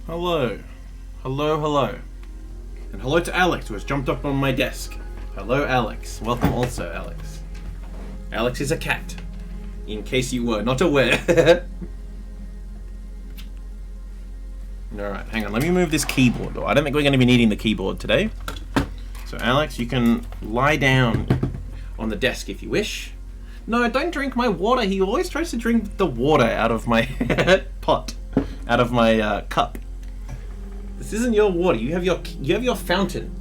Hello. Hello, hello. And hello to Alex, who has jumped up on my desk. Hello, Alex. Welcome also, Alex. Alex is a cat, in case you were not aware. Alright, hang on. Let me move this keyboard. I don't think we're going to be needing the keyboard today. So, Alex, you can lie down on the desk if you wish. No, don't drink my water. He always tries to drink the water out of my pot, out of my cup. This isn't your water. You have your fountain.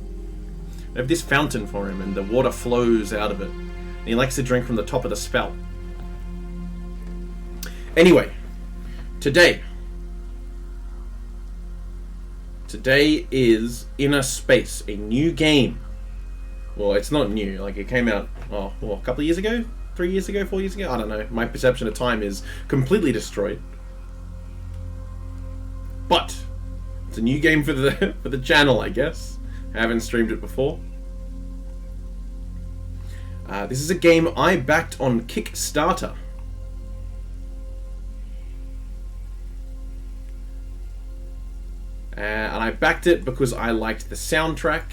I have this fountain for him, and the water flows out of it. And he likes to drink from the top of the spout. Anyway, today is Innerspace, a new game. Well, it's not new. Like, it came out a couple of years ago, 3 years ago, 4 years ago. I don't know. My perception of time is completely destroyed. But it's a new game for the channel, I guess. I haven't streamed it before. This is a game I backed on Kickstarter. And I backed it because I liked the soundtrack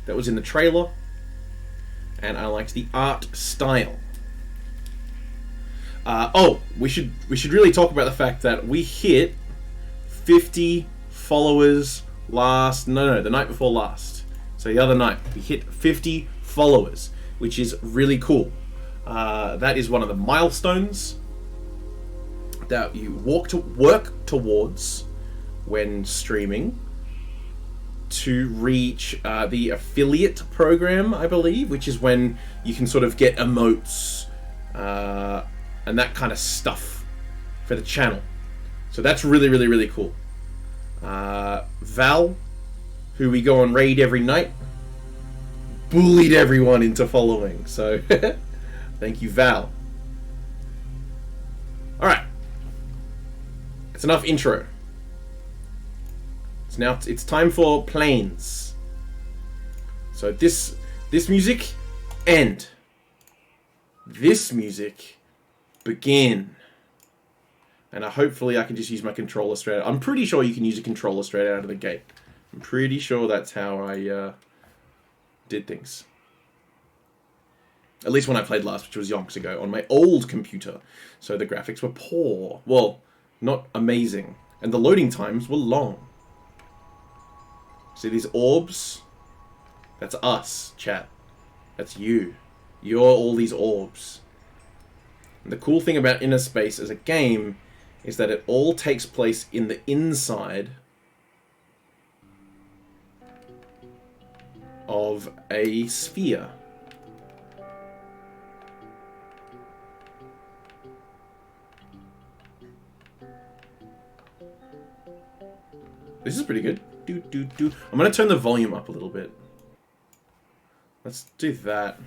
that was in the trailer, and I liked the art style. We should really talk about the fact that we hit 50 followers the night before last. So the other night we hit 50 followers, which is really cool. That is one of the milestones that you work towards when streaming to reach the affiliate program, I believe, which is when you can sort of get emotes and that kind of stuff for the channel. So that's really, really, really cool. Val, who we go on raid every night, bullied everyone into following. So thank you, Val. Alright. It's enough intro. It's time for planes. So this music end. This music begin. And hopefully I can just use my controller straight out. I'm pretty sure you can use a controller straight out of the gate. I'm pretty sure that's how I did things. At least when I played last, which was yonks ago, on my old computer. So the graphics were poor. Well, not amazing. And the loading times were long. See these orbs? That's us, chat. That's you. You're all these orbs. And the cool thing about Innerspace as a game is that it all takes place in the inside of a sphere. This is pretty good. I'm going to turn the volume up a little bit. Let's do that.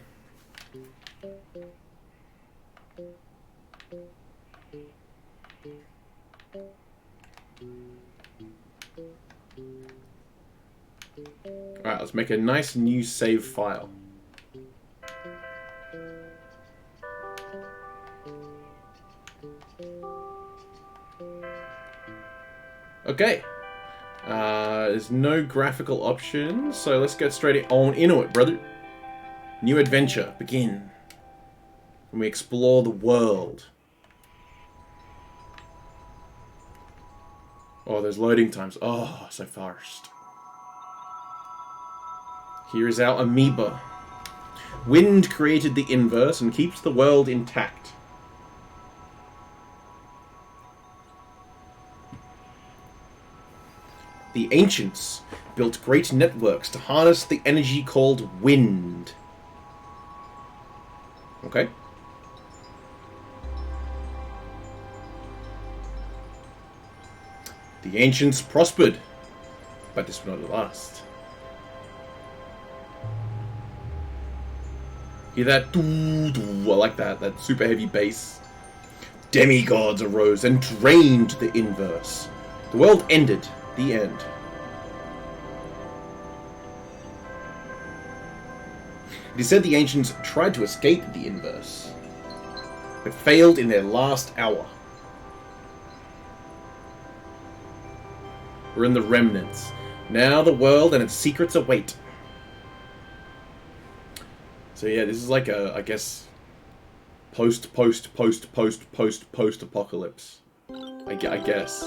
Alright, let's make a nice new save file. Okay. There's no graphical options, so let's get straight on into it, brother. New adventure, begin. And we explore the world. Oh, there's loading times. Oh, so fast. Here is our Amoeba. Wind created the inverse and keeps the world intact. The ancients built great networks to harness the energy called wind. Okay. The ancients prospered, but this will not last. Hear that? I like that. That super heavy bass. Demigods arose and drained the inverse. The world ended. The end. It is said the ancients tried to escape the inverse, but failed in their last hour. We're in the remnants. Now the world and its secrets await. So yeah, this is like a, I guess, post-apocalypse. I guess.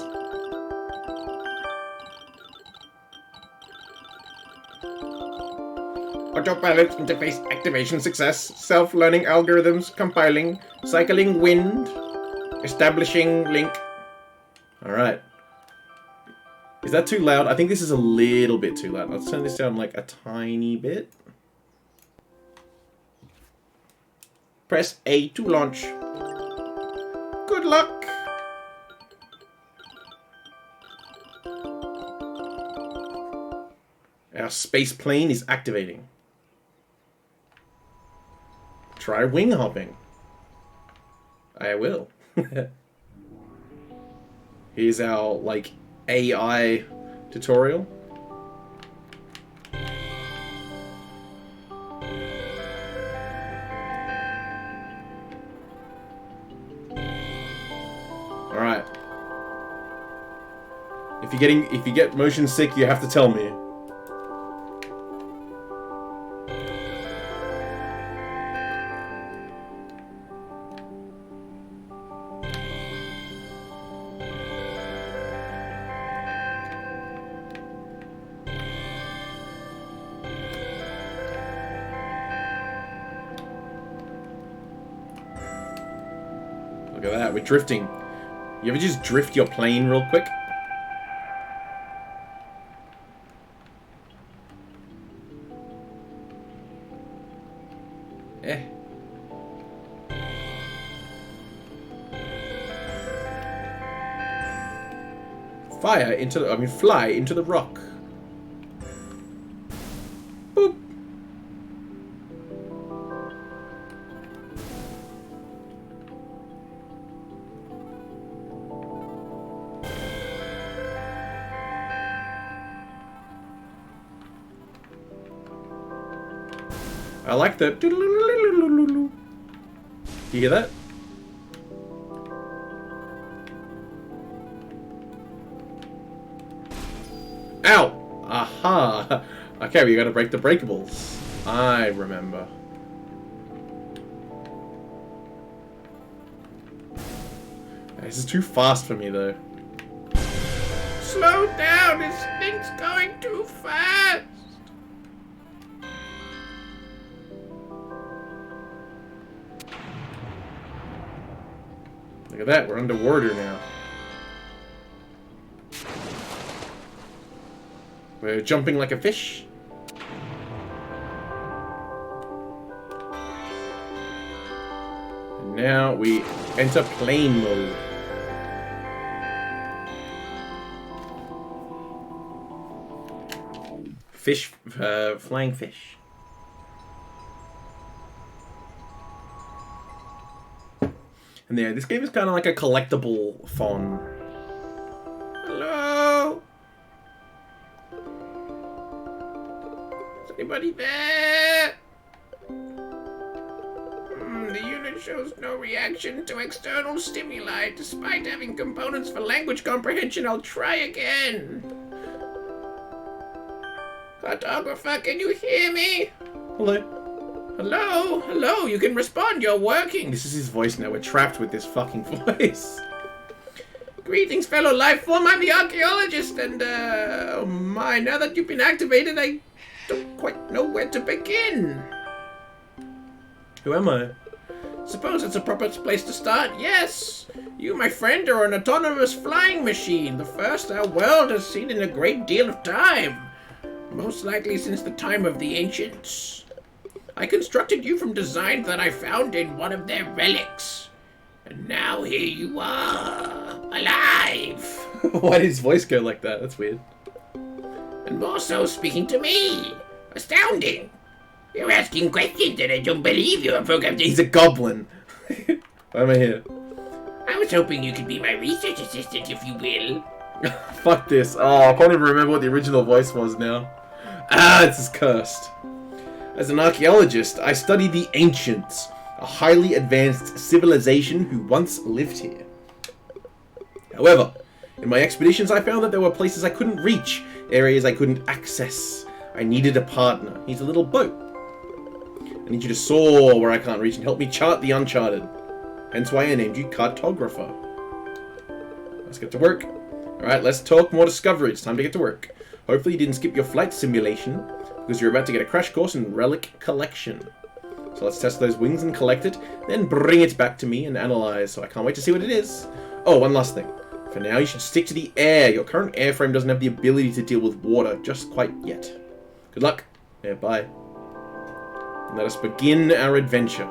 Autopilot interface activation success. Self-learning algorithms compiling. Cycling wind. Establishing link. Alright. Is that too loud? I think this is a little bit too loud. Let's turn this down like a tiny bit. Press A to launch. Good luck. Our space plane is activating. Try wing hopping. I will. Here's our, like, AI tutorial. Alright. If you get motion sick, you have to tell me. Look at that, we're drifting. You ever just drift your plane real quick? Eh. Fly into the rock. Boop. I like the. You hear that? Ow! Aha! Okay, we gotta break the breakables. I remember. This is too fast for me, though. Slow down! This thing's going too fast! Look at that, we're underwater now. We're jumping like a fish. And now we enter plane mode. Fish, flying fish. And there, this game is kind of like a collectible fawn. Hello? Is anybody there? The unit shows no reaction to external stimuli. Despite having components for language comprehension, I'll try again. Cartographer, can you hear me? Hello? Hello? Hello? You can respond. You're working. This is his voice now. We're trapped with this fucking voice. Greetings, fellow life form. I'm the archaeologist, and, oh my, now that you've been activated, I don't quite know where to begin. Who am I? Suppose it's a proper place to start. Yes. You, my friend, are an autonomous flying machine. The first our world has seen in a great deal of time. Most likely since the time of the ancients. I constructed you from designs that I found in one of their relics. And now here you are, alive. Why did his voice go like that? That's weird. And more so speaking to me. Astounding. You're asking questions that I don't believe you are programmed to. He's a goblin. Why am I here? I was hoping you could be my research assistant, if you will. Fuck this. Oh, I can't even remember what the original voice was now. Ah, this is cursed. As an archaeologist, I study the ancients, a highly advanced civilization who once lived here. However, In my expeditions, I found that there were places I couldn't reach, areas I couldn't access. I needed a partner. He's a little boat. I need you to soar where I can't reach and help me chart the uncharted. Hence why I named you Cartographer. Let's get to work. Alright, let's talk more discovery. It's time to get to work. Hopefully you didn't skip your flight simulation, because you're about to get a crash course in relic collection. So let's test those wings and collect it, then bring it back to me and analyze. So I can't wait to see what it is. Oh, one last thing. For now, you should stick to the air. Your current airframe doesn't have the ability to deal with water just quite yet. Good luck. Yeah, bye. Let us begin our adventure.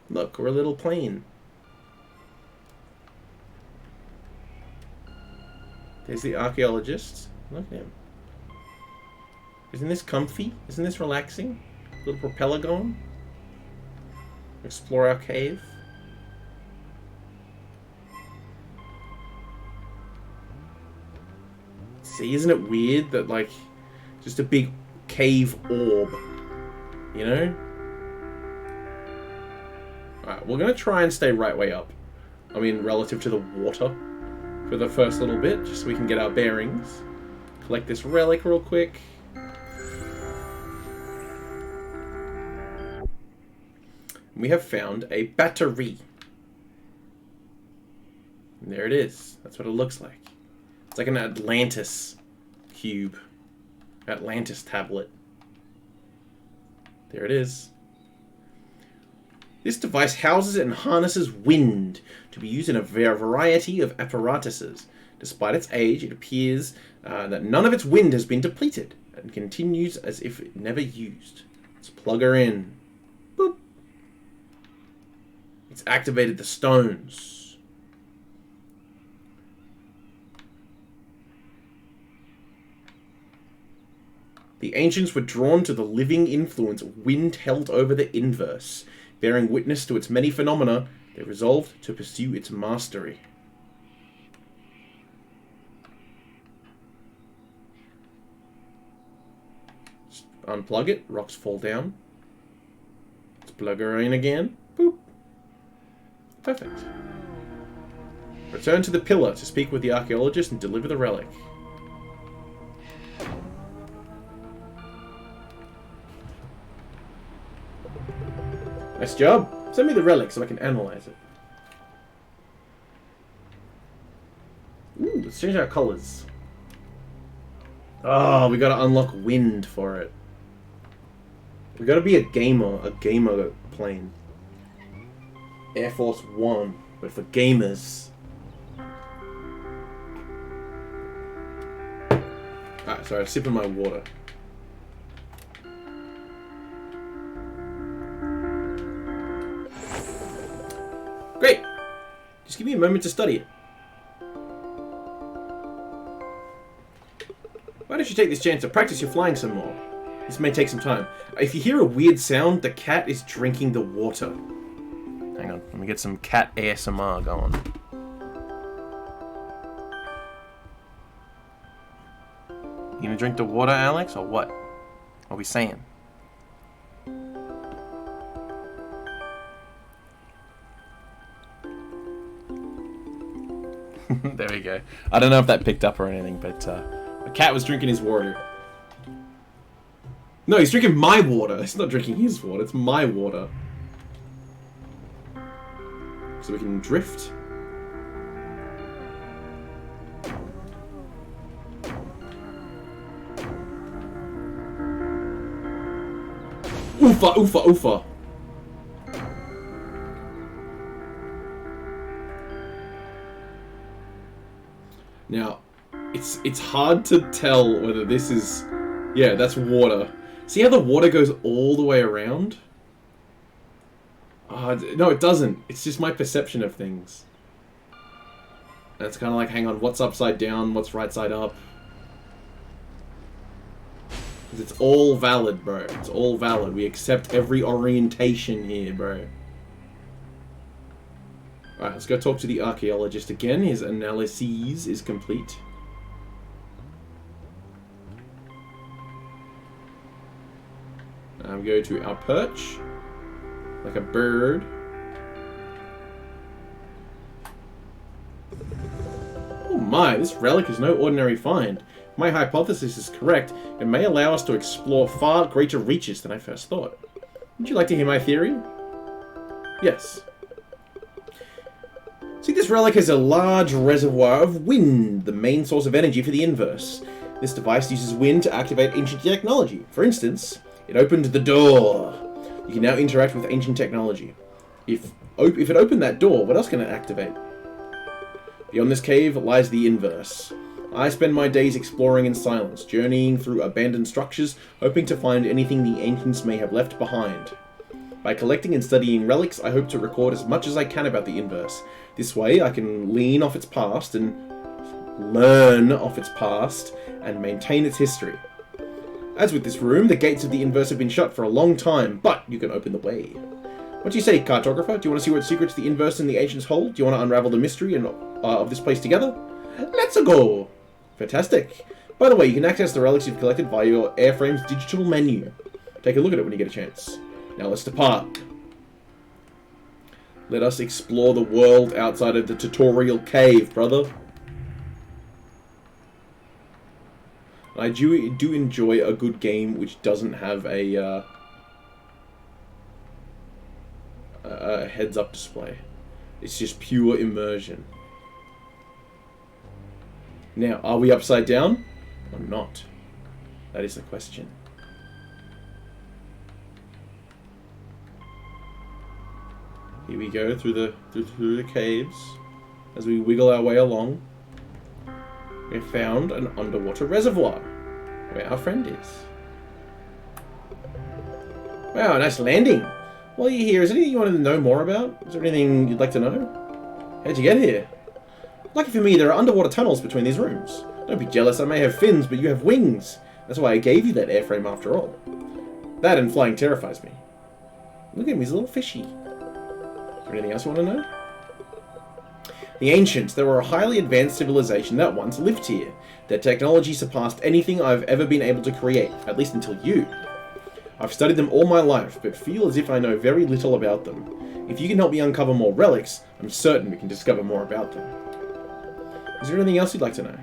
Look, we're a little plane. There's the archaeologist. Look at him. Isn't this comfy? Isn't this relaxing? Little propeller going. Explore our cave. See, isn't it weird that, like, just a big cave orb, you know? Alright, we're gonna try and stay right way up. I mean, relative to the water for the first little bit, just so we can get our bearings. Collect this relic real quick. We have found a battery. And there it is. That's what it looks like. It's like an Atlantis cube. Atlantis tablet. There it is. This device houses and harnesses wind to be used in a variety of apparatuses. Despite its age, it appears that none of its wind has been depleted and continues as if it never used. Let's plug her in. Boop. It's activated the stones. The ancients were drawn to the living influence wind held over the inverse. Bearing witness to its many phenomena, they resolved to pursue its mastery. Just unplug it, rocks fall down. Let's plug her in again. Boop. Perfect. Return to the pillar to speak with the archaeologist and deliver the relic. Nice job. Send me the relic so I can analyze it. Ooh, let's change our colors. Oh, we gotta unlock wind for it. We gotta be a gamer plane. Air Force One, but for gamers. Alright, sorry, I'm sipping my water. Great! Just give me a moment to study it. Why don't you take this chance to practice your flying some more? This may take some time. If you hear a weird sound, the cat is drinking the water. Hang on, let me get some cat ASMR going. You gonna drink the water, Alex, or what? What are we saying? There we go. I don't know if that picked up or anything, but the cat was drinking his water. No, he's drinking my water. It's not drinking his water. It's my water. So we can drift. Oofa, oofa, oofa. Now, it's hard to tell whether this is... Yeah, that's water. See how the water goes all the way around? No, it doesn't. It's just my perception of things. And it's kind of like, hang on, what's upside down? What's right side up? It's all valid, bro. It's all valid. We accept every orientation here, bro. Alright, let's go talk to the archaeologist again. His analysis is complete. Go to our perch. Like a bird. my, this relic is no ordinary find. If my hypothesis is correct, it may allow us to explore far greater reaches than I first thought. Would you like to hear my theory? Yes. See, this relic has a large reservoir of wind, the main source of energy for the inverse. This device uses wind to activate ancient technology. For instance, it opened the door. You can now interact with ancient technology. If it opened that door, what else can it activate? Beyond this cave lies the inverse. I spend my days exploring in silence, journeying through abandoned structures, hoping to find anything the ancients may have left behind. By collecting and studying relics, I hope to record as much as I can about the inverse. This way, I can lean off its past and learn off its past and maintain its history. As with this room, the gates of the inverse have been shut for a long time, but you can open the way. What do you say, cartographer? Do you want to see what secrets the inverse and the ancients hold? Do you want to unravel the mystery of this place together? Let's go! Fantastic. By the way, you can access the relics you've collected via your airframe's digital menu. Take a look at it when you get a chance. Now let's depart. Let us explore the world outside of the tutorial cave, brother. I do enjoy a good game which doesn't have a heads-up display. It's just pure immersion. Now, are we upside down or not? That is the question. Here we go through the caves. As we wiggle our way along, we have found an underwater reservoir where our friend is. Wow, nice landing. While you're here, is there anything you wanted to know more about? Is there anything you'd like to know? How'd you get here? Lucky for me, there are underwater tunnels between these rooms. Don't be jealous, I may have fins, but you have wings. That's why I gave you that airframe after all. That and flying terrifies me. Look at him, he's a little fishy. Is there anything else you want to know? The ancients, they were a highly advanced civilization that once lived here. Their technology surpassed anything I've ever been able to create, at least until you. I've studied them all my life, but feel as if I know very little about them. If you can help me uncover more relics, I'm certain we can discover more about them. Is there anything else you'd like to know?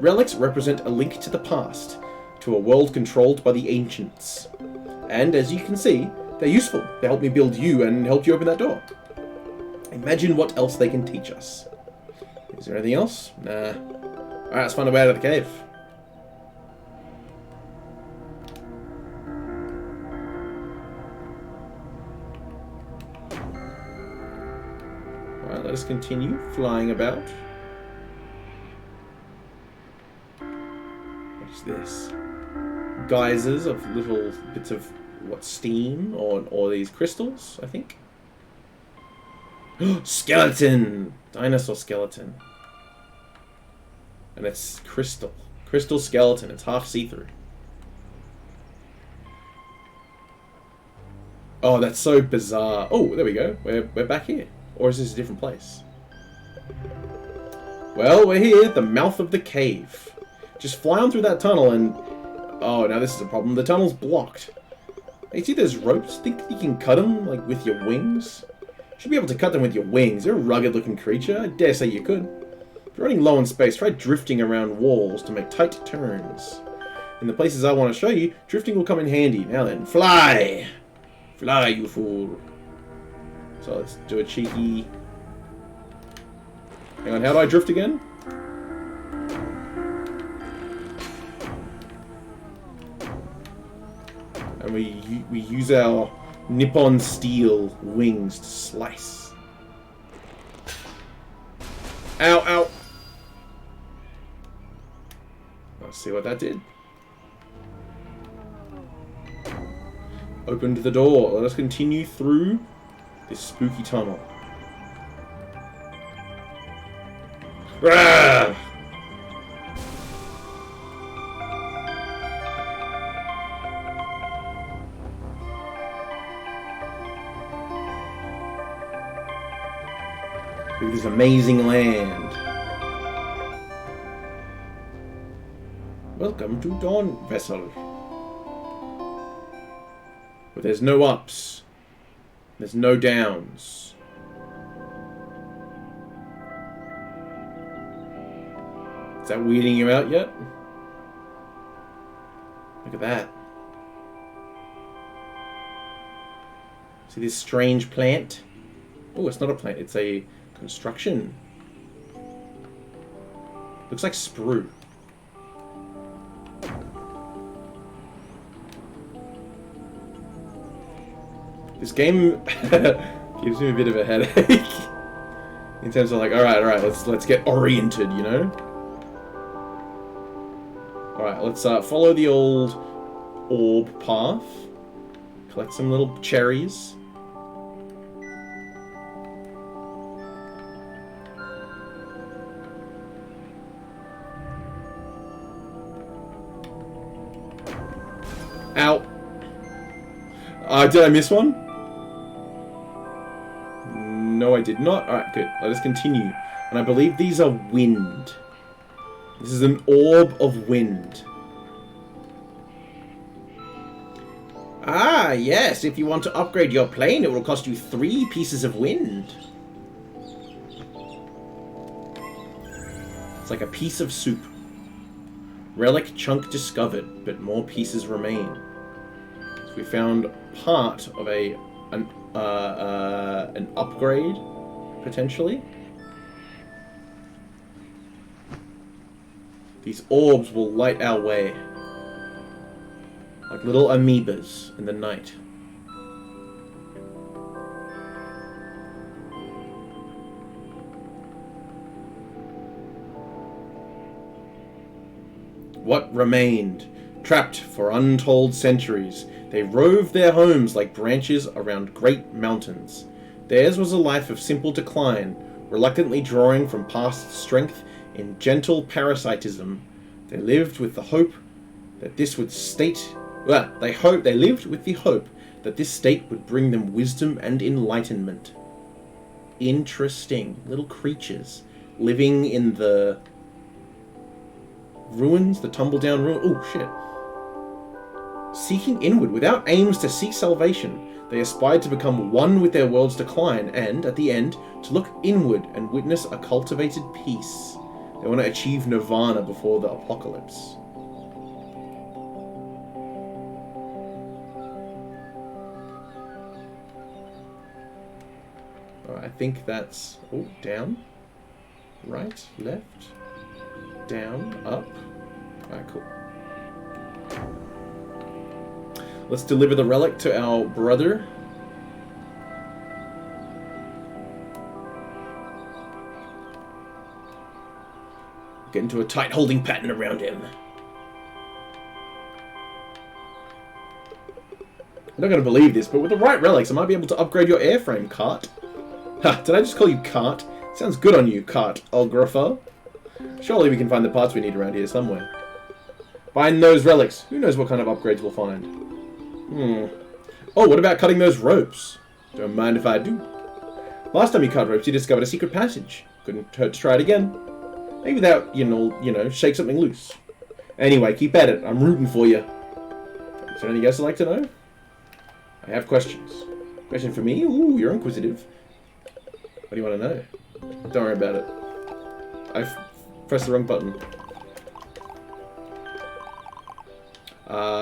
Relics represent a link to the past, to a world controlled by the ancients. And as you can see, they're useful. They helped me build you and helped you open that door. Imagine what else they can teach us. Is there anything else? Nah. Alright, let's find a way out of the cave. Alright, let us continue flying about. What is this? Geysers of little bits of, what, steam? Or these crystals, I think? Skeleton! Dinosaur skeleton. And it's crystal. Crystal skeleton. It's half see-through. Oh, that's so bizarre. Oh, there we go. We're back here. Or is this a different place? Well, we're here at the mouth of the cave. Just fly on through that tunnel and... Oh, now this is a problem. The tunnel's blocked. You see those ropes? Think you can cut them, like, with your wings? You should be able to cut them with your wings. You're a rugged-looking creature. I dare say you could. If you're running low on space, try drifting around walls to make tight turns. In the places I want to show you, drifting will come in handy. Now then, fly! Fly, you fool. So let's do a cheeky... Hang on, how do I drift again? And we use our Nippon steel wings to slice. Ow, ow! Let's see what that did. Opened the door. Let us continue through this spooky tunnel. Rah! Through this amazing land. Welcome to Dawn Vessel. But there's no ups. There's no downs. Is that weirding you out yet? Look at that. See this strange plant? Oh, it's not a plant. It's a construction. Looks like sprue. This game gives me a bit of a headache. In terms of like, alright, let's get oriented, you know? Alright, let's follow the old orb path. Collect some little cherries. Ow. Did I miss one? No, I did not. Alright, good. Let us continue. And I believe these are wind. This is an orb of wind. Ah, yes. If you want to upgrade your plane, it will cost you 3 pieces of wind. It's like a piece of soup. Relic chunk discovered, but more pieces remain. So we found part of an upgrade, potentially. These orbs will light our way. Like little amoebas in the night. What remained? Trapped for untold centuries, they roved their homes like branches around great mountains. Theirs was a life of simple decline, reluctantly drawing from past strength in gentle parasitism. They lived with the hope that this would they lived with the hope that this state would bring them wisdom and enlightenment. Interesting. Little creatures living in the ruins, the tumble-down ruin. Oh, shit. Seeking inward, without aims to seek salvation, they aspired to become one with their world's decline and, at the end, to look inward and witness a cultivated peace. They want to achieve nirvana before the apocalypse. Alright, I think that's... Oh, down. Right, left. Down, up. Alright, cool. Let's deliver the relic to our brother. Get into a tight holding pattern around him. I'm not going to believe this, but with the right relics, I might be able to upgrade your airframe, cart. Ha, did I just call you cart? Sounds good on you, cartographer. Surely we can find the parts we need around here somewhere. Find those relics. Who knows what kind of upgrades we'll find. Oh, what about cutting those ropes? Don't mind if I do. Last time you cut ropes, you discovered a secret passage. Couldn't hurt to try it again. Maybe that, you know, shake something loose. Anyway, keep at it. I'm rooting for you. Is there anything else I'd like to know? I have questions. Question for me? Ooh, you're inquisitive. What do you want to know? Don't worry about it. I've pressed the wrong button.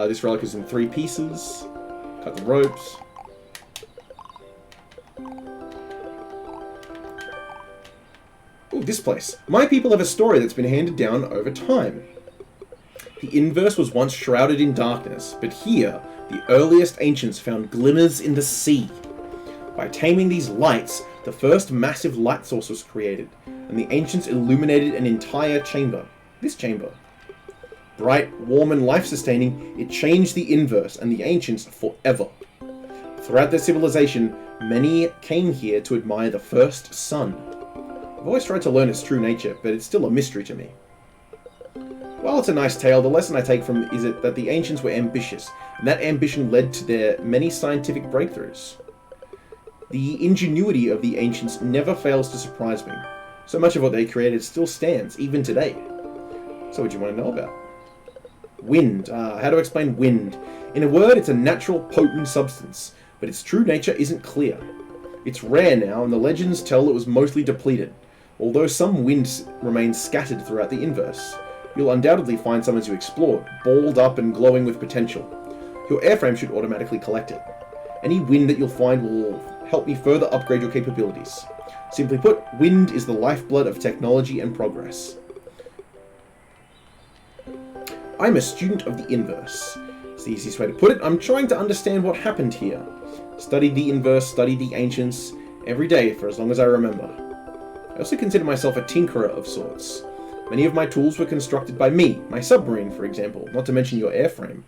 This relic is in 3 pieces. Cut the ropes. Ooh, this place. My people have a story that's been handed down over time. The inverse was once shrouded in darkness, but here, the earliest ancients found glimmers in the sea. By taming these lights, the first massive light source was created, and the ancients illuminated an entire chamber. This chamber. Bright, warm, and life-sustaining, it changed the inverse and the ancients forever. Throughout their civilization, many came here to admire the first sun. I've always tried to learn its true nature, but it's still a mystery to me. While it's a nice tale, the lesson I take from it is that the ancients were ambitious, and that ambition led to their many scientific breakthroughs. The ingenuity of the ancients never fails to surprise me. So much of what they created still stands, even today. So what do you want to know about? Wind. How to explain wind? In a word, it's a natural, potent substance, but its true nature isn't clear. It's rare now, and the legends tell it was mostly depleted. Although some wind remains scattered throughout the inverse, you'll undoubtedly find some as you explore, balled up and glowing with potential. Your airframe should automatically collect it. Any wind that you'll find will help me further upgrade your capabilities. Simply put, wind is the lifeblood of technology and progress. I'm a student of the inverse. It's the easiest way to put it. I'm trying to understand what happened here. Studied the inverse, studied the ancients, every day for as long as I remember. I also consider myself a tinkerer of sorts. Many of my tools were constructed by me, my submarine, for example, not to mention your airframe.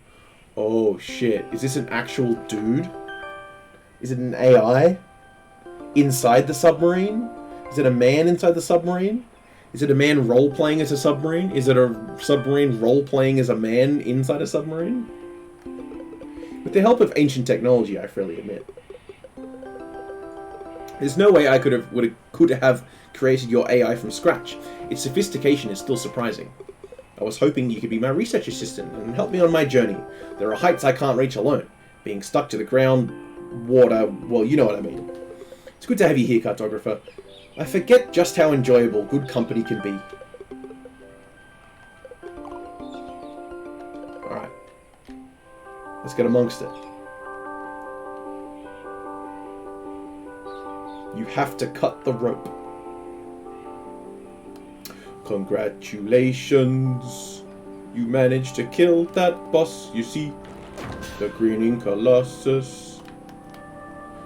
Oh shit, is this an actual dude? Is it an AI? Inside the submarine? Is it a man inside the submarine? Is it a man role-playing as a submarine? Is it a submarine role-playing as a man inside a submarine? With the help of ancient technology, I freely admit. There's no way I could have created your AI from scratch. Its sophistication is still surprising. I was hoping you could be my research assistant and help me on my journey. There are heights I can't reach alone. Being stuck to the ground, water, well, you know what I mean. It's good to have you here, cartographer. I forget just how enjoyable good company can be. Alright. Let's get amongst it. You have to cut the rope. Congratulations. You managed to kill that boss, you see. The Greening Colossus.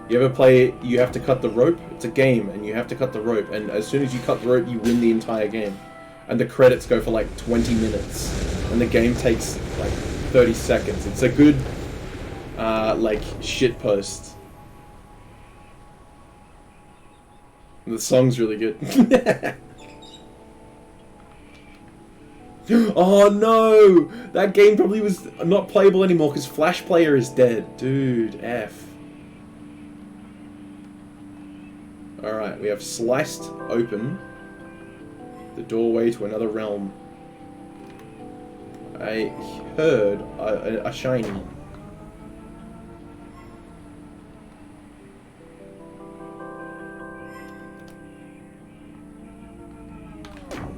You ever play You Have to Cut the Rope? It's a game, and you have to cut the rope, and as soon as you cut the rope, you win the entire game. And the credits go for like 20 minutes, and the game takes like 30 seconds. It's a good, like, shitpost. The song's really good. Oh no! That game probably was not playable anymore because Flash Player is dead. Dude, F. Alright, we have sliced open the doorway to another realm. I heard a shiny.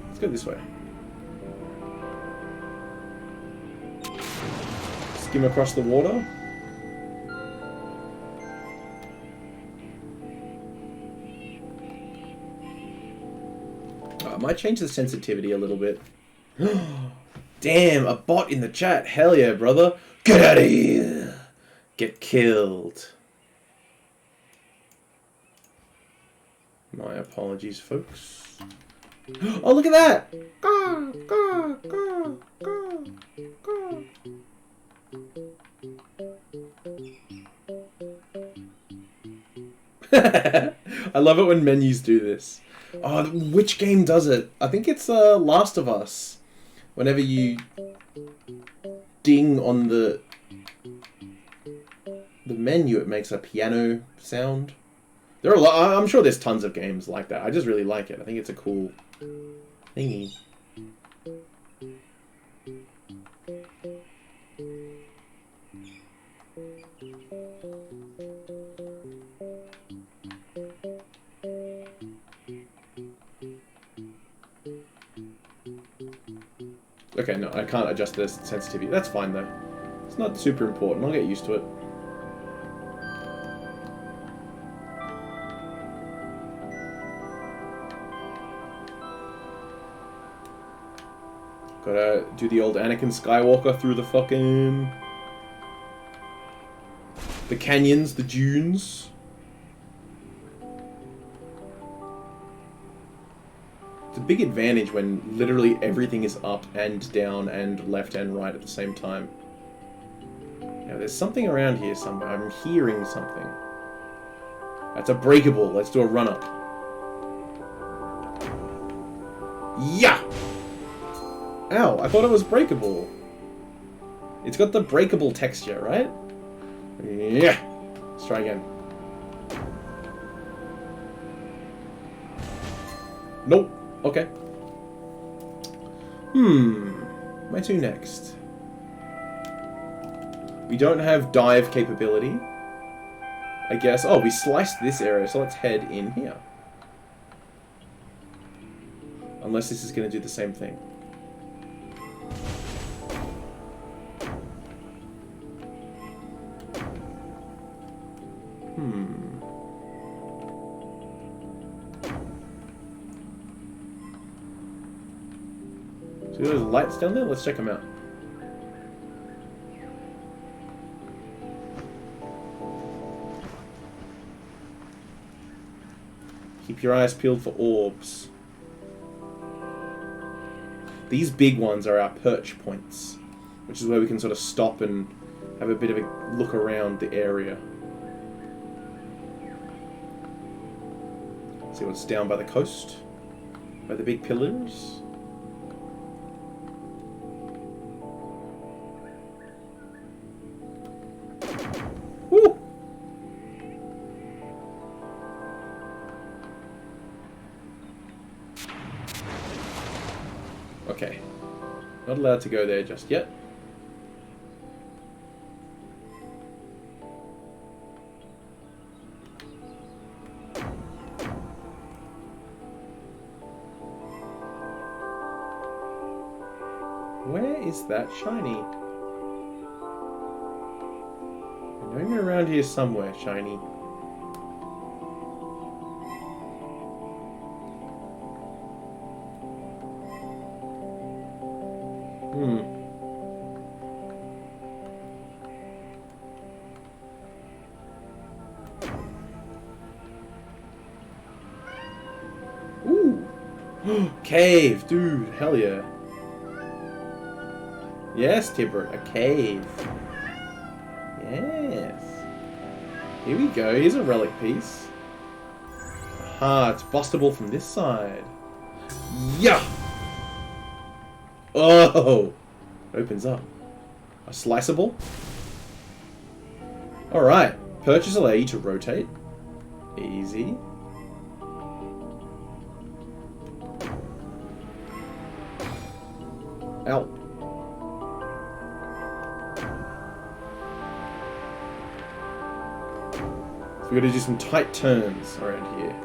Let's go this way. Skim across the water. I might change the sensitivity a little bit. Damn, a bot in the chat. Hell yeah, brother. Get out of here. Get killed. My apologies, folks. Oh, look at that! I love it when menus do this. Oh, which game does it? I think it's Last of Us. Whenever you ding on the menu, it makes a piano sound. There are a lot. I'm sure there's tons of games like that. I just really like it. I think it's a cool thingy. Okay, no, I can't adjust the sensitivity. That's fine, though. It's not super important. I'll get used to it. Gotta do the old Anakin Skywalker through the fucking... the canyons, the dunes. It's a big advantage when literally everything is up and down and left and right at the same time. Now, there's something around here somewhere. I'm hearing something. That's a breakable. Let's do a run-up. Yeah! Ow, I thought it was breakable. It's got the breakable texture, right? Yeah! Let's try again. Nope. Okay. Where to next? We don't have dive capability. I guess. Oh, we sliced this area, so let's head in here. Unless this is going to do the same thing. See those lights down there? Let's check them out. Keep your eyes peeled for orbs. These big ones are our perch points, which is where we can sort of stop and have a bit of a look around the area. See what's down by the coast? By the big pillars? Woo! Okay. Not allowed to go there just yet. Where is that shiny? I know you're around here somewhere, shiny. Ooh! Cave, dude, hell yeah. Yes, Tibbert, a cave. Yes. Here we go, here's a relic piece. Aha, it's bustable from this side. Yeah! Oh! Opens up. A sliceable? Alright, purchase allow you to rotate. Easy. Ow. So we got to do some tight turns around here.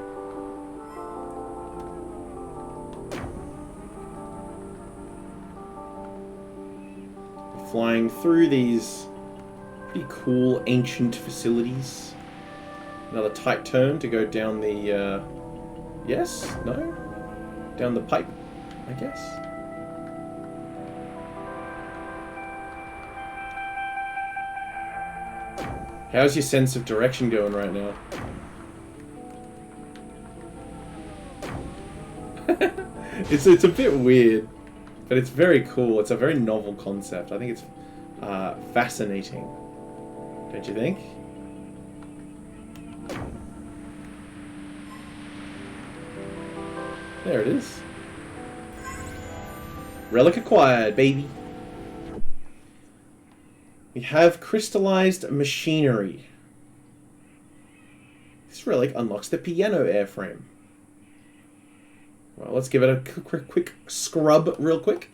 We're flying through these pretty cool ancient facilities. Another tight turn to go down the, yes? No? Down the pipe, I guess. How's your sense of direction going right now? It's a bit weird, but it's very cool. It's a very novel concept. I think it's fascinating. Don't you think? There it is. Relic acquired, baby. We have crystallized machinery. This relic unlocks the piano airframe. Well, let's give it a quick scrub real quick.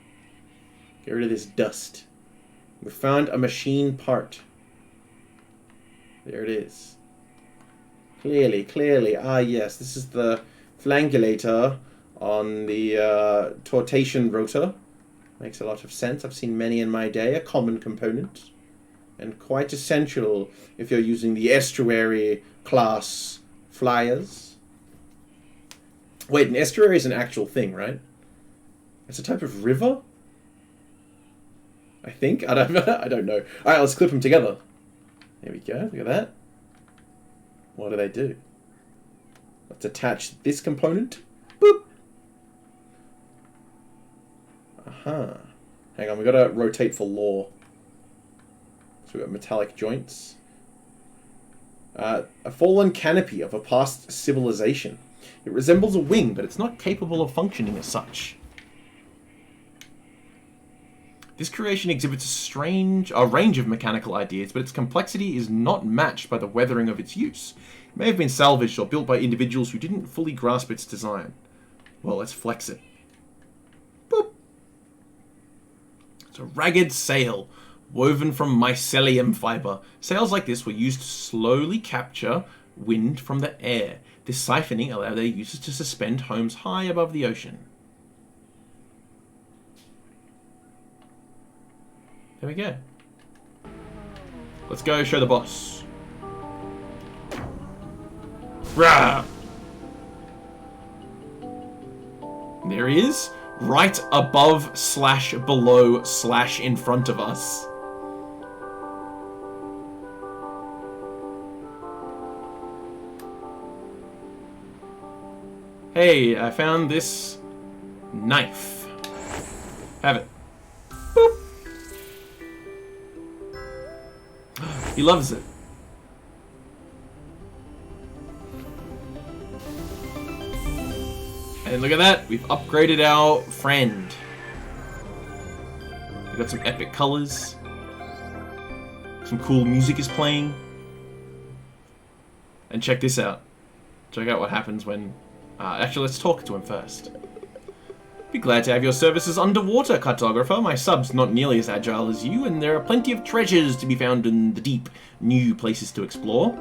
Get rid of this dust. We found a machine part. There it is. Clearly. Ah, yes, this is the flangulator on the tortation rotor. Makes a lot of sense. I've seen many in my day. A common component. And quite essential if you're using the estuary class flyers. Wait, an estuary is an actual thing, right? It's a type of river? I think? I don't know. Alright, let's clip them together. There we go, look at that. What do? Let's attach this component. Boop! Aha. Hang on, we gotta rotate for lore. So we've got metallic joints. A fallen canopy of a past civilization. It resembles a wing, but it's not capable of functioning as such. This creation exhibits a range of mechanical ideas, but its complexity is not matched by the weathering of its use. It may have been salvaged or built by individuals who didn't fully grasp its design. Well, let's flex it. Boop! It's a ragged sail. Woven from mycelium fiber. Sails like this were used to slowly capture wind from the air. This siphoning allowed their users to suspend homes high above the ocean. There we go. Let's go show the boss. Rah! There he is, right above slash below slash in front of us. Hey, I found this knife. Have it. Boop. He loves it. And look at that, we've upgraded our friend. We've got some epic colors. Some cool music is playing. And check this out. Check out what happens when... actually, let's talk to him first. Be glad to have your services underwater, cartographer. My sub's not nearly as agile as you, and there are plenty of treasures to be found in the deep, new places to explore.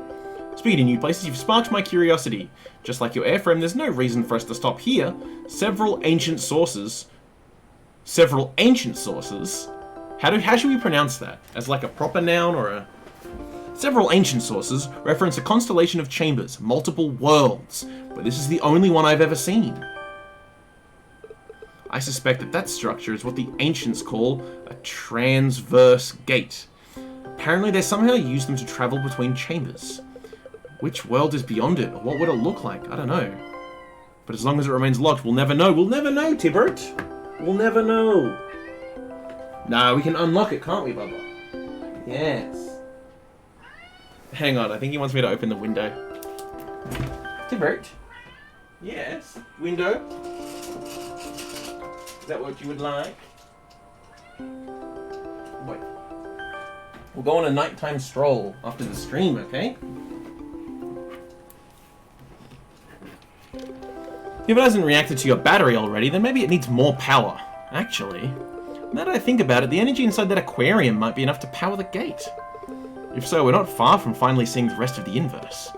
Speaking of new places, you've sparked my curiosity. Just like your airframe, there's no reason for us to stop here. Several ancient sources... How should we pronounce that? As like a proper noun or a... Several ancient sources reference a constellation of chambers, multiple worlds, but this is the only one I've ever seen. I suspect that that structure is what the ancients call a transverse gate. Apparently they somehow use them to travel between chambers. Which world is beyond it, or what would it look like? I don't know. But as long as it remains locked, we'll never know. We'll never know, Tibbert! We'll never know. Nah, we can unlock it, can't we, Bubba? Yes. Hang on, I think he wants me to open the window. Tibbert? Yes? Window? Is that what you would like? Wait. We'll go on a nighttime stroll after the stream, okay? If it hasn't reacted to your battery already, then maybe it needs more power. Actually, now that I think about it, the energy inside that aquarium might be enough to power the gate. If so, we're not far from finally seeing the rest of the inverse.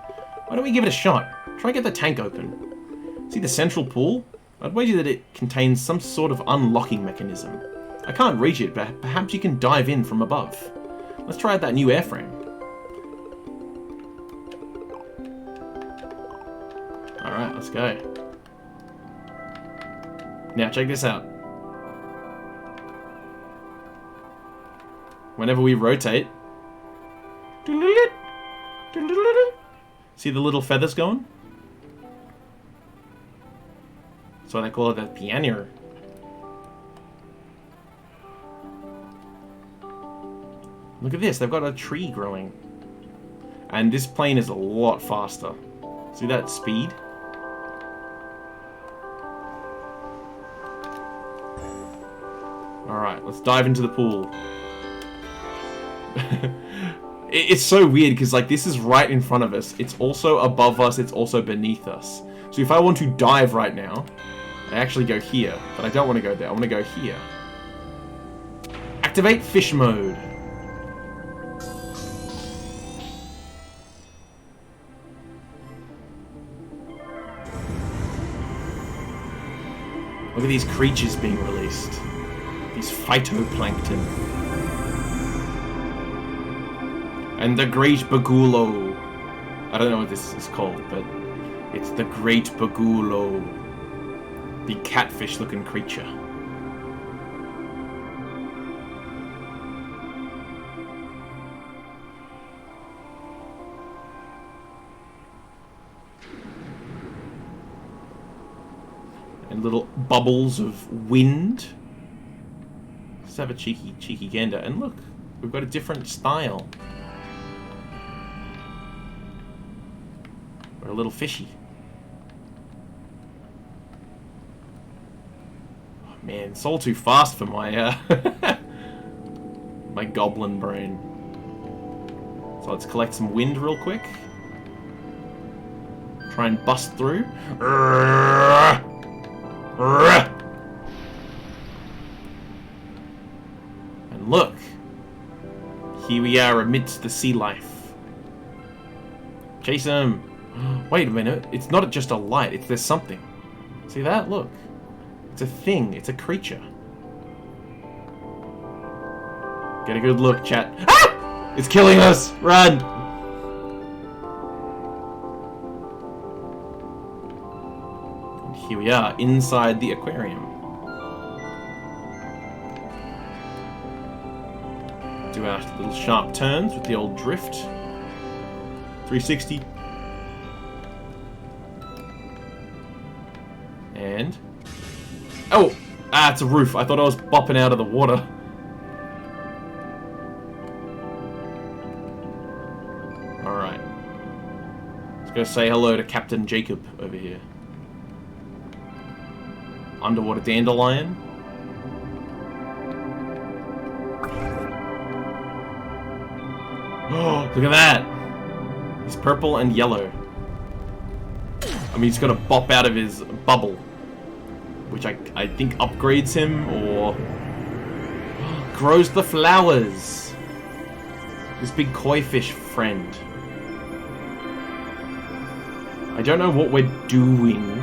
Why don't we give it a shot? Try and get the tank open. See the central pool? I'd wager that it contains some sort of unlocking mechanism. I can't reach it, but perhaps you can dive in from above. Let's try out that new airframe. Alright, let's go. Now check this out. Whenever we rotate... See the little feathers going? That's why they call it the piano. Look at this, they've got a tree growing. And this plane is a lot faster. See that speed? Alright, let's dive into the pool. It's so weird because like this is right in front of us. It's also above us, it's also beneath us. So if I want to dive right now, I actually go here. But I don't want to go there, I want to go here. Activate fish mode. Look at these creatures being released. These phytoplankton. And the Great Bagulo. I don't know what this is called, but it's the Great Bagulo. The catfish-looking creature. And little bubbles of wind. Let's have a cheeky gander. And look, we've got a different style. We're a little fishy. Oh, man, it's all too fast for my my goblin brain. So let's collect some wind real quick. Try and bust through. And look, here we are amidst the sea life. Chase him. Wait a minute, it's not just a light, there's something. See that? Look. It's a thing, it's a creature. Get a good look, chat. Ah! It's killing us! Run! And here we are, inside the aquarium. Do our little sharp turns with the old drift. 360. And... oh! Ah, it's a roof. I thought I was bopping out of the water. Alright. Let's go say hello to Captain Jacob over here. Underwater dandelion. Oh, look at that! He's purple and yellow. I mean, he's got to bop out of his bubble. Which I think upgrades him, or... grows the flowers! This big koi fish friend. I don't know what we're doing.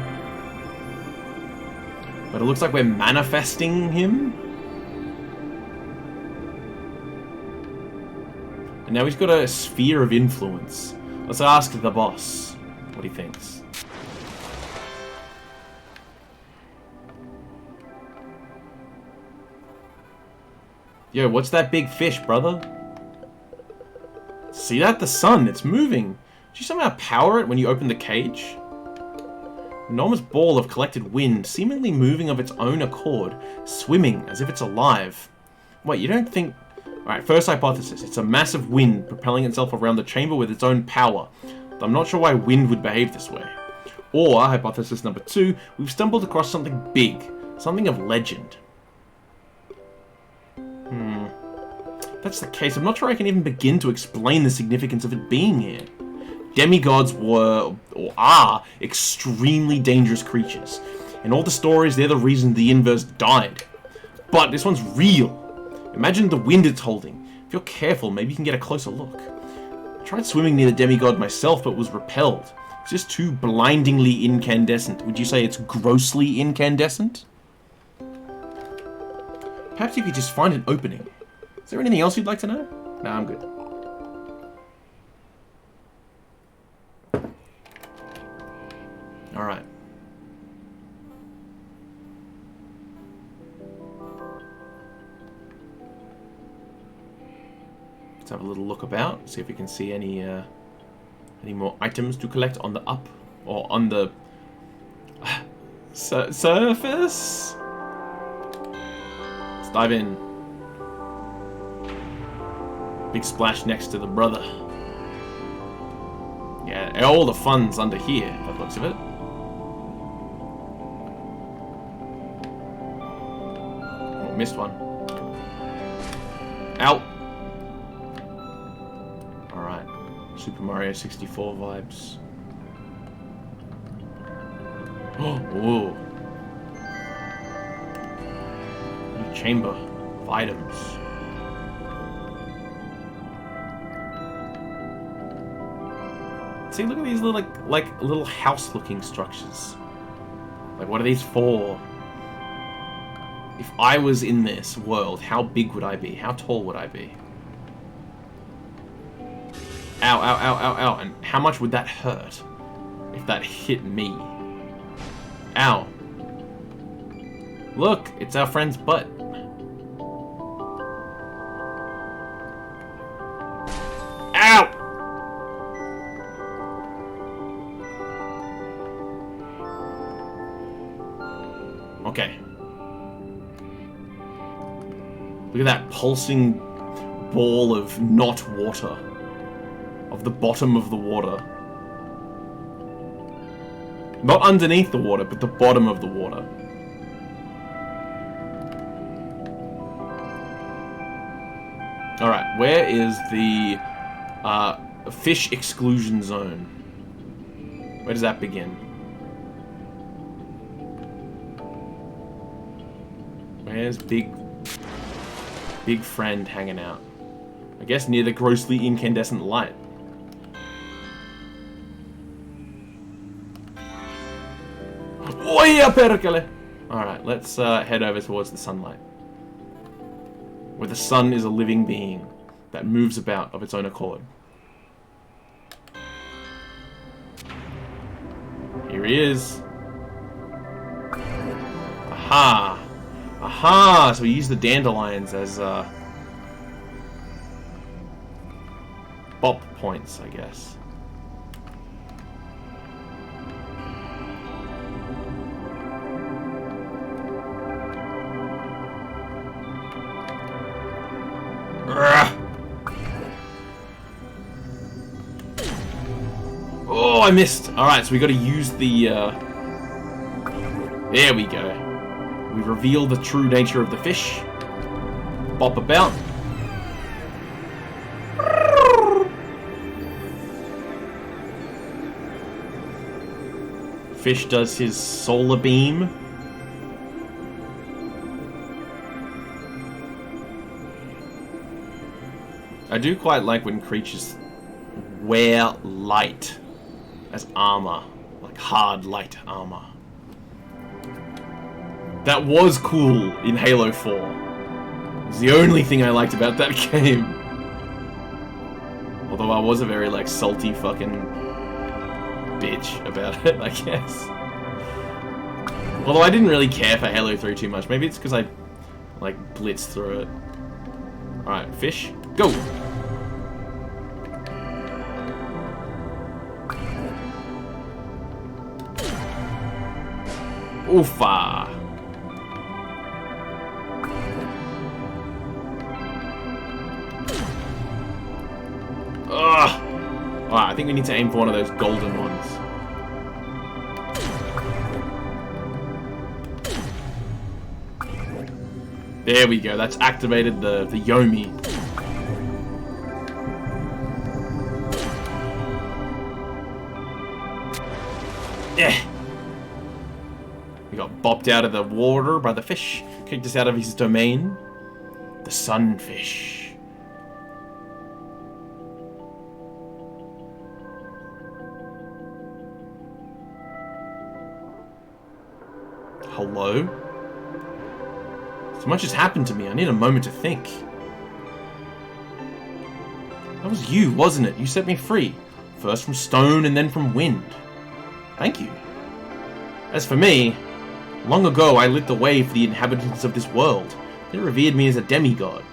But it looks like we're manifesting him. And now he's got a sphere of influence. Let's ask the boss what he thinks. Yo, what's that big fish, brother? See that? The sun, it's moving. Did you somehow power it when you open the cage? An enormous ball of collected wind, seemingly moving of its own accord, swimming as if it's alive. Wait, you don't think... Alright, first hypothesis. It's a massive wind propelling itself around the chamber with its own power. I'm not sure why wind would behave this way. Or, hypothesis number 2, we've stumbled across something big. Something of legend. If that's the case, I'm not sure I can even begin to explain the significance of it being here. Demigods were, or are, extremely dangerous creatures. In all the stories, they're the reason the inverse died. But this one's real. Imagine the wind it's holding. If you're careful, maybe you can get a closer look. I tried swimming near the demigod myself, but was repelled. It's just too blindingly incandescent. Would you say it's grossly incandescent? Perhaps you could just find an opening. Is there anything else you'd like to know? Nah, I'm good. Alright. Let's have a little look about, see if we can see any more items to collect on the up, or on the surface? Let's dive in. Big splash next to the brother. Yeah, all the fun's under here, by the looks of it. Oh, missed one. Out. Alright. Super Mario 64 vibes. Oh, whoa. New chamber of items. See, look at these little, like little house-looking structures. Like, what are these for? If I was in this world, how big would I be? How tall would I be? Ow, ow, ow, ow, ow. And how much would that hurt if that hit me? Ow. Look, it's our friend's butt. Ow! Okay. Look at that pulsing ball of not water. Of the bottom of the water. Not underneath the water, but the bottom of the water. Alright, where is the fish exclusion zone? Where does that begin? Where's big friend hanging out? I guess near the grossly incandescent light. Oh yeah, perkele! Alright, let's head over towards the sunlight. where the sun is a living being that moves about of its own accord. Here he is. Aha! Aha! So we use the dandelions as bop points, I guess. Oh, I missed. Alright, so we gotta use the, there we go. We reveal the true nature of the fish. Bop about. Fish does his solar beam. I do quite like when creatures wear light as armor, like hard light armor. That was cool in Halo 4. It was the only thing I liked about that game. Although I was a very, like, salty fucking bitch about it, I guess. Although I didn't really care for Halo 3 too much. Maybe it's because I, like, blitzed through it. Alright, fish, go! Oofa! Ugh! Alright, I think we need to aim for one of those golden ones. There we go, that's activated the Yomi. Yeah! We got bopped out of the water by the fish, kicked us out of his domain. The sunfish. Hello? So much has happened to me, I need a moment to think. That was you, wasn't it? You set me free. First from stone and then from wind. Thank you. As for me, long ago I lit the way for the inhabitants of this world. They revered me as a demigod.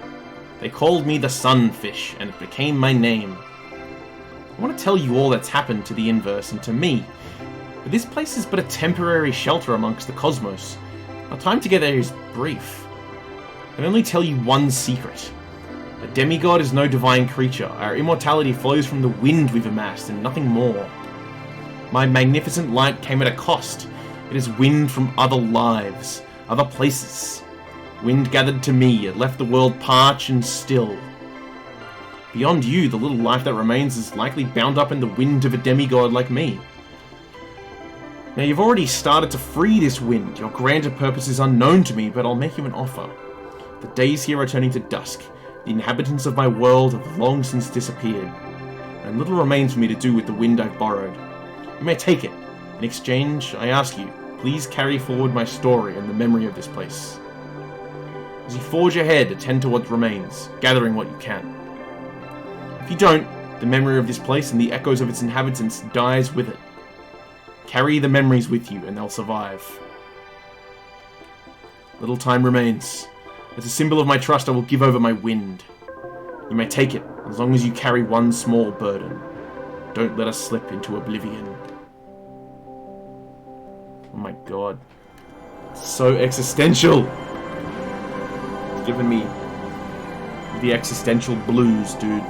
They called me the sunfish, and it became my name. I want to tell you all that's happened to the inverse and to me. But this place is but a temporary shelter amongst the cosmos. Our time together is brief. I can only tell you one secret. A demigod is no divine creature. Our immortality flows from the wind we've amassed and nothing more. My magnificent light came at a cost. It is wind from other lives, other places. Wind gathered to me, it left the world parched and still. Beyond you, the little life that remains is likely bound up in the wind of a demigod like me. Now you've already started to free this wind. Your grander purpose is unknown to me, but I'll make you an offer. The days here are turning to dusk. The inhabitants of my world have long since disappeared, and little remains for me to do with the wind I've borrowed. You may take it. In exchange, I ask you, please carry forward my story and the memory of this place. As you forge ahead, attend to what remains, gathering what you can. If you don't, the memory of this place and the echoes of its inhabitants dies with it. Carry the memories with you, and they'll survive. Little time remains. As a symbol of my trust, I will give over my wind. You may take it, as long as you carry one small burden. Don't let us slip into oblivion. Oh my god. It's so existential! It's giving me the existential blues, dude.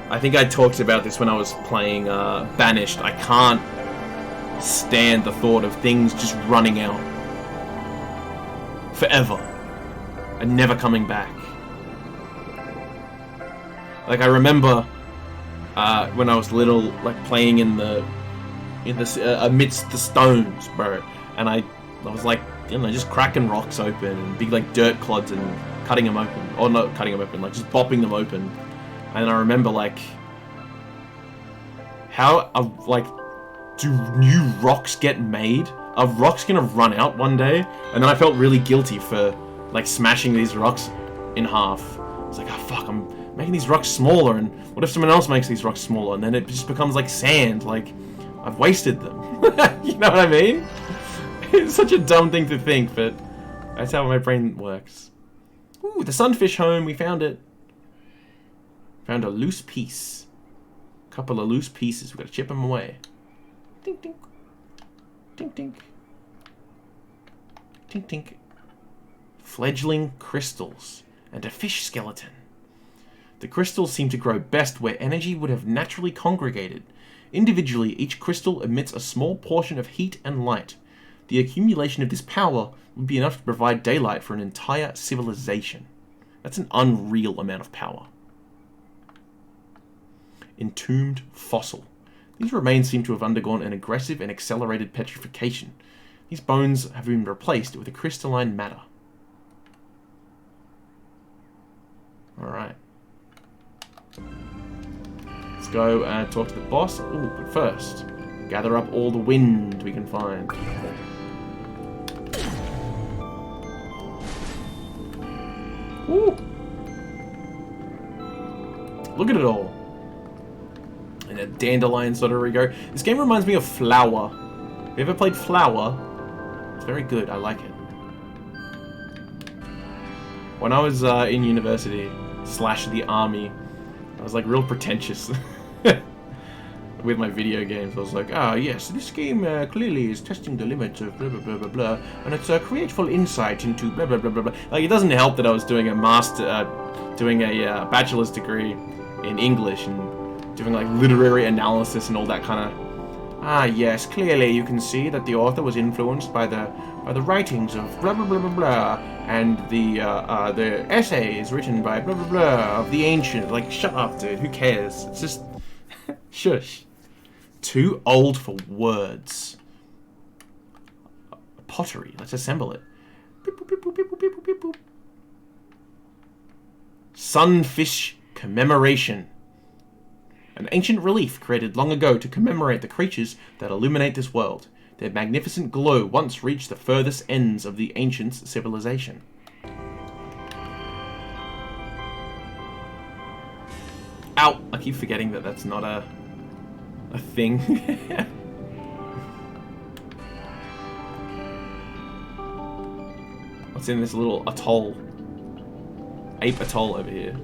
I think I talked about this when I was playing Banished. I can't stand the thought of things just running out. Forever. And never coming back. Like, I remember when I was little, like, playing in the amidst the stones, bro. And I was like, you know, just cracking rocks open and big, like, dirt clods and cutting them open. Or not cutting them open, like, just bopping them open. And I remember, like, how, like, do new rocks get made? Are rocks gonna run out one day? And then I felt really guilty for, like, smashing these rocks in half. I was like, oh fuck, I'm making these rocks smaller, and what if someone else makes these rocks smaller, and then it just becomes like sand, like, I've wasted them. You know what I mean? It's such a dumb thing to think, but that's how my brain works. Ooh, the sunfish home, we found it. Found a loose piece. Couple of loose pieces, we gotta chip them away. Tink tink. Tink tink. Tink tink. Fledgling crystals and a fish skeleton. The crystals seem to grow best where energy would have naturally congregated. Individually, each crystal emits a small portion of heat and light. The accumulation of this power would be enough to provide daylight for an entire civilization. That's an unreal amount of power. Entombed fossil. These remains seem to have undergone an aggressive and accelerated petrification. These bones have been replaced with a crystalline matter. Alright. Let's go and talk to the boss. Ooh, but first, gather up all the wind we can find. Ooh! Look at it all. In a dandelion sort of regard. This game reminds me of Flower. Have you ever played Flower? It's very good. I like it. When I was in university / the army, I was like real pretentious with my video games. I was like, ah, yes, this game clearly is testing the limits of blah blah blah blah blah, and it's a creative insight into blah blah blah blah blah. Like, it doesn't help that I was doing a bachelor's degree in English and doing like literary analysis and all that kind of. Ah, yes, clearly you can see that the author was influenced by the writings of blah blah blah blah blah, and the essays written by blah blah blah of the ancient. Like, shut up, dude. Who cares? It's just shush. Too old for words. Pottery. Let's assemble it. Beep, boop, beep, boop, beep, boop, beep, boop, beep, boop. Sunfish commemoration. An ancient relief created long ago to commemorate the creatures that illuminate this world. Their magnificent glow once reached the furthest ends of the ancients' civilization. Ow! I keep forgetting that that's not a thing. What's in this little atoll? Ape atoll over here.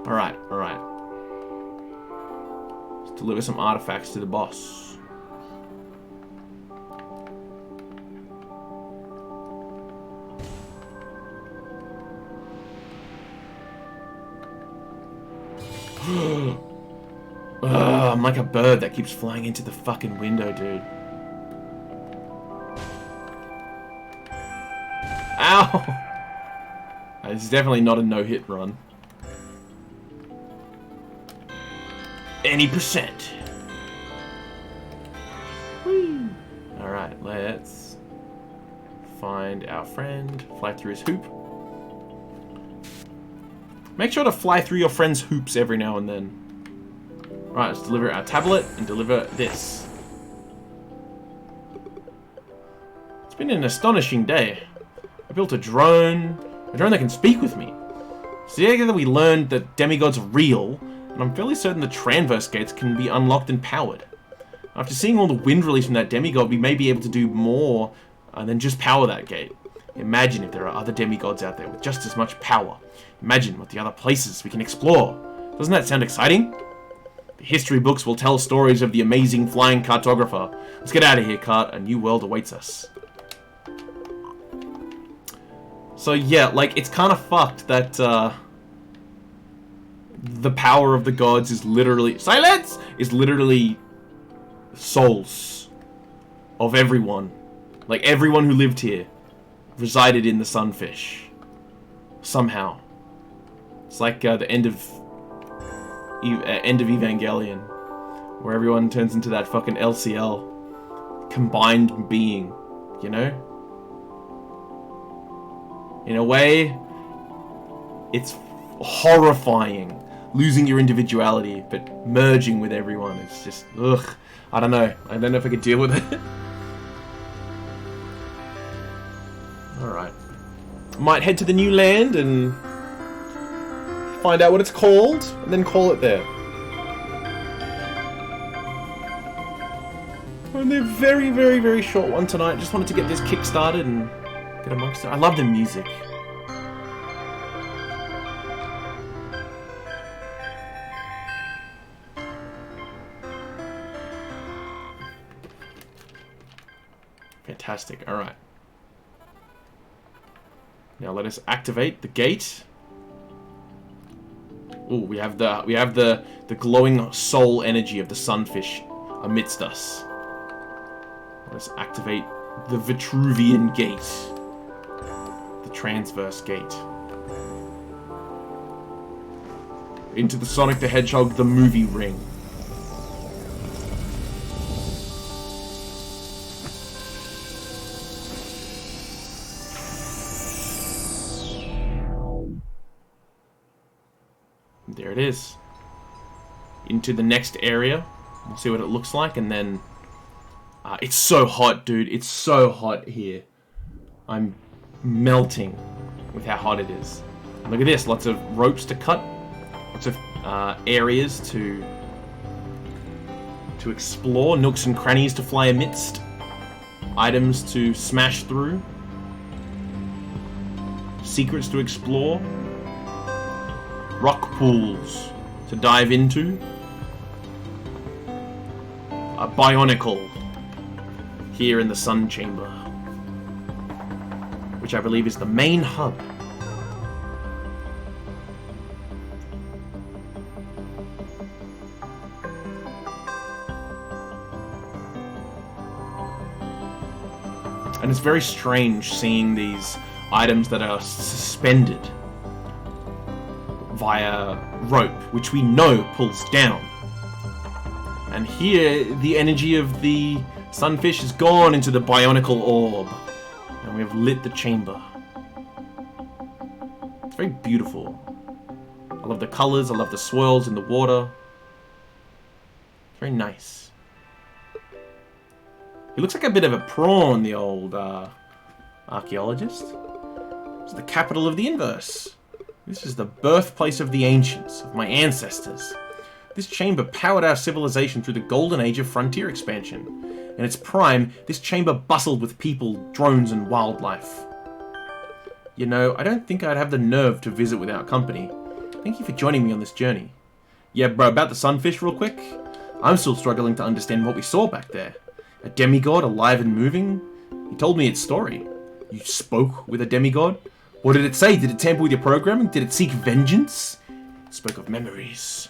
Alright, alright. Let's deliver some artifacts to the boss. I'm like a bird that keeps flying into the fucking window, dude. Ow! It's definitely not a no-hit run. Any percent. Whee! Alright, let's find our friend. Fly through his hoop. Make sure to fly through your friend's hoops every now and then. Right, let's deliver our tablet and deliver this. It's been an astonishing day. I built a drone that can speak with me. Together we learned that demigods are real, and I'm fairly certain the transverse gates can be unlocked and powered. After seeing all the wind released from that demigod, we may be able to do more than just power that gate. Imagine if there are other demigods out there with just as much power. Imagine what the other places we can explore. Doesn't that sound exciting? The history books will tell stories of the amazing flying cartographer. Let's get out of here, Cart. A new world awaits us. So yeah, like, it's kind of fucked that the power of the gods is literally... Silence! Is literally souls of everyone. Like, everyone who lived here resided in the sunfish. Somehow. It's like the end of Evangelion, where everyone turns into that fucking LCL combined being, you know? In a way, it's horrifying. losing your individuality, but merging with everyone. It's just, ugh. I don't know. I don't know if I could deal with it. Alright. Might head to the new land and find out what it's called, and then call it there. Only a very, very, very short one tonight. Just wanted to get this kick-started and get amongst it. I love the music. Fantastic. All right. Now let us activate the gate. Ooh, we have the glowing soul energy of the sunfish amidst us. Let's activate the Vitruvian gate. The transverse gate. Into the Sonic the Hedgehog the movie ring. There it is. Into the next area. We'll see what it looks like, and then... it's so hot, dude. It's so hot here. I'm melting with how hot it is. Look at this. Lots of ropes to cut. Lots of areas to explore. Nooks and crannies to fly amidst. Items to smash through. Secrets to explore. Rock pools to dive into. A bionicle here in the Sun Chamber, which I believe is the main hub. And it's very strange seeing these items that are suspended via rope, which we know pulls down. And here, the energy of the sunfish has gone into the bionicle orb, and we have lit the chamber. It's very beautiful. I love the colors, I love the swirls in the water. It's very nice. He looks like a bit of a prawn, the old archaeologist. It's the capital of the Inverse. This is the birthplace of the ancients, of my ancestors. This chamber powered our civilization through the golden age of frontier expansion. In its prime, this chamber bustled with people, drones, and wildlife. You know, I don't think I'd have the nerve to visit without company. Thank you for joining me on this journey. Yeah, bro, about the sunfish real quick. I'm still struggling to understand what we saw back there. A demigod alive and moving? He told me its story. You spoke with a demigod? What did it say? Did it tamper with your programming? Did it seek vengeance? It spoke of memories.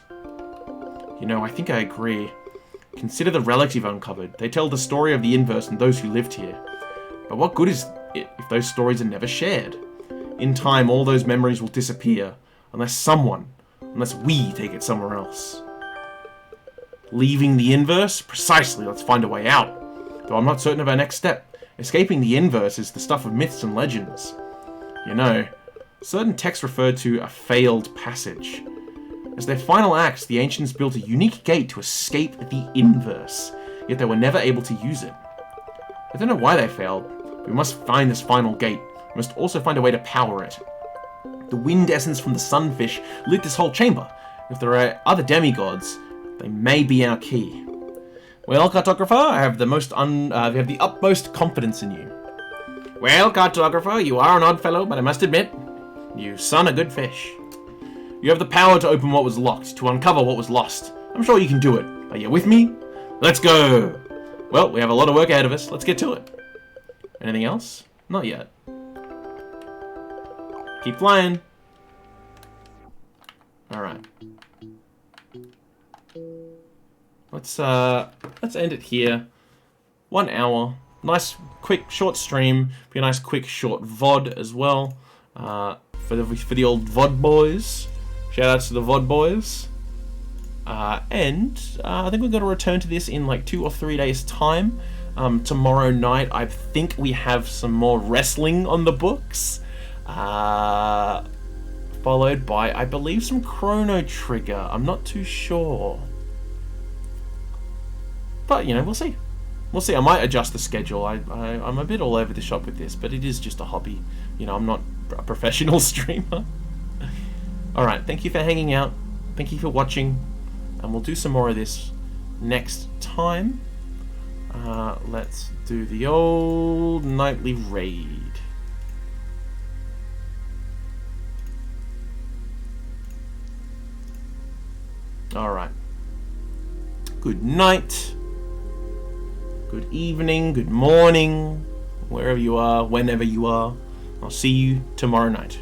You know, I think I agree. Consider the relics you've uncovered. They tell the story of the Inverse and those who lived here. But what good is it if those stories are never shared? In time, all those memories will disappear, unless we take it somewhere else. Leaving the Inverse? Precisely, let's find a way out. Though I'm not certain of our next step. Escaping the Inverse is the stuff of myths and legends. You know, certain texts refer to a failed passage. As their final acts, the ancients built a unique gate to escape the Inverse, yet they were never able to use it. I don't know why they failed, but we must find this final gate. We must also find a way to power it. The wind essence from the sunfish lit this whole chamber. If there are other demigods, they may be our key. Well, cartographer, I have the utmost confidence in you. Well, cartographer, you are an odd fellow, but I must admit, you son a good fish. You have the power to open what was locked, to uncover what was lost. I'm sure you can do it. Are you with me? Let's go! Well, we have a lot of work ahead of us. Let's get to it. Anything else? Not yet. Keep flying. Alright. Let's end it here. 1 hour. Nice, quick, short stream. Be a nice, quick, short VOD as well. For the old VOD boys. Shoutouts to the VOD boys. I think we're going to return to this in like 2 or 3 days' time. Tomorrow night, I think we have some more wrestling on the books. followed by, I believe, some Chrono Trigger. I'm not too sure. But, you know, we'll see. We'll see. I might adjust the schedule. I'm a bit all over the shop with this, but it is just a hobby. You know, I'm not a professional streamer. Alright, thank you for hanging out. Thank you for watching. And we'll do some more of this next time. Let's do the old nightly raid. Alright. Good night. Good evening. Good morning. Wherever you are, whenever you are. I'll see you tomorrow night.